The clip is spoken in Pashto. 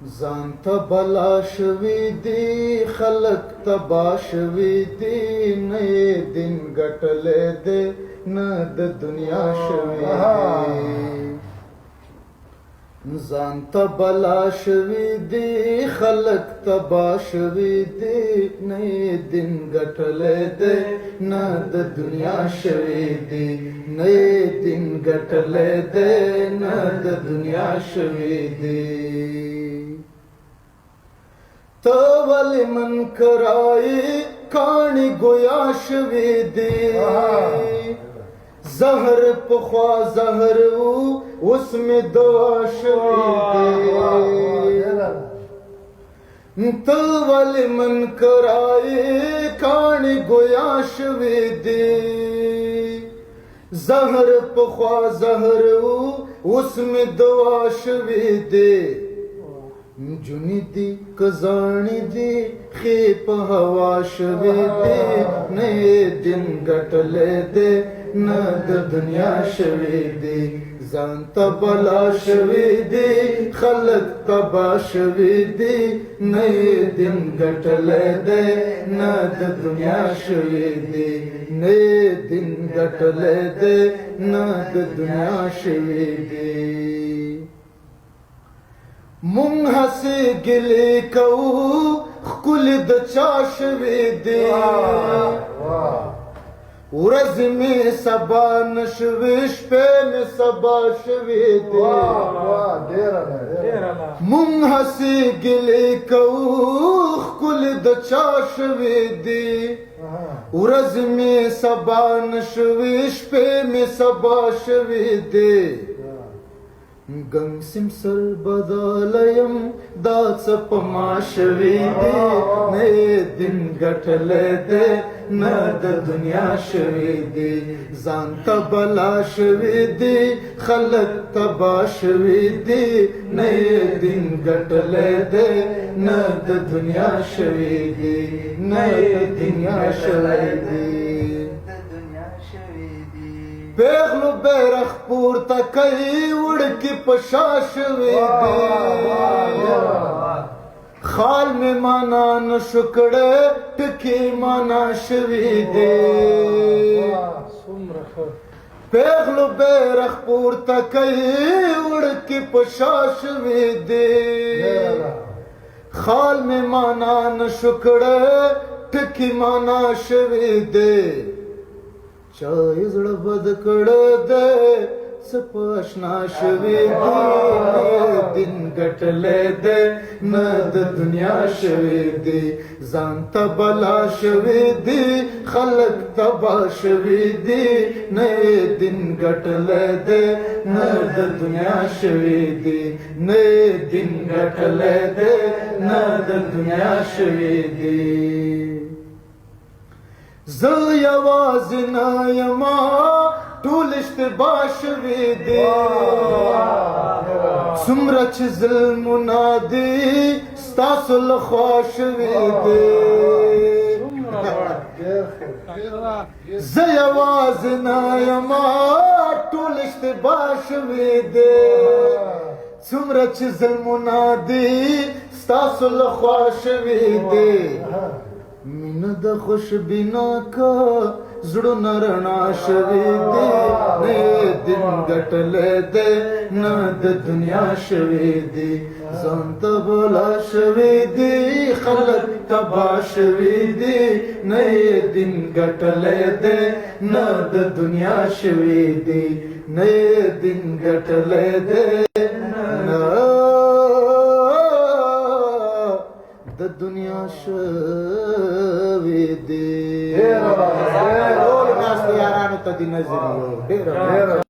ځان ته بلا شوي دي خلک تبا شوي دي نه یې دین ګټلی دی نه د دنیا شوي دي ځان ته بلا شوي دي خلک تبا شوي دي نه یې دین ګټلی دی نه د دنیا شوي دي نه یې دین ګټلی دی نه د دنیا شوي دي تو ولی منکرائی کانی گویا شوی دی زہر پخوا زہر اس میں دوا شوی دی تو ولی منکرائی کانی گویا شوی دی زہر پخوا زہر اس میں دوا شوی دی جونی دی کزانی دی خیپ ہوا شوی دی نئے دن گٹلے دے نہ دنیا شوی دی ځان ته بلا شوی دی خلق تبا شوی دی نئے دن گٹلے دے نہ دنیا شوی دی نئے دن گٹلے دے نہ دنیا شوی دی مونږ هسې ګلې کوو ښکلې د چا شوې دي ورځې مې سبا نه شوې شپې مې سبا شوې دي مونږ هسې ګلې کوو ښکلې د چا شوې دي ورځې مې سبا نه شوې شپې مې سبا شوې دي گنگ سمسر بدالیم دا څپ ما شوی دی نئے دن گٹلے دے نہ د دنیا شوی دی ځان ته بلا شوی دی خلق تبا شوی دی نئے دن گٹلے دے نہ د دنیا شوی دی نئے دنیا شوی دی پیغلو بیرخ پورته کوي وړکي په شا شوي دي خال مې مانا نشو کړی ټکي مانا شوي دي پیغلو بیرخ پورته کوي وړکي په شا شوي دي خال مې مانا نشو کړی ټکي مانا شوي دي چای زړه بد کړه دې څه په اشنا شوي دي دن ګټلی دی نه د دنیا شوي دي ځان ته بلا شوي دي خلک تبا شوي دي نه یې دن ګټلی دی نه د دنیا شوي دي نه یې دن ګټلی دی نه د دنیا شوي دي زه یوازې نه یما ټول اشتباه شوي دي څومره چې ظلمونه دي ستاسو لخوا شوي دي زه یوازې نه یما ټول اشتباه شوي دي څومره چې ظلمونه دي ستاسو لخوا شوي دي مینه د خوشبینا کا زړونه رڼا شوي دي نه یې دن ګټلی دی نه د دنیا شوي دي ځان ته بلا شوي دي خلک تبا شوي دي نه یې دن ګټلی دی نه د دنیا شوي دي نه یې دن ګټلی دی نه د دنیا شوي دي ټول ناست یارانو ته دې نظر یو ډېره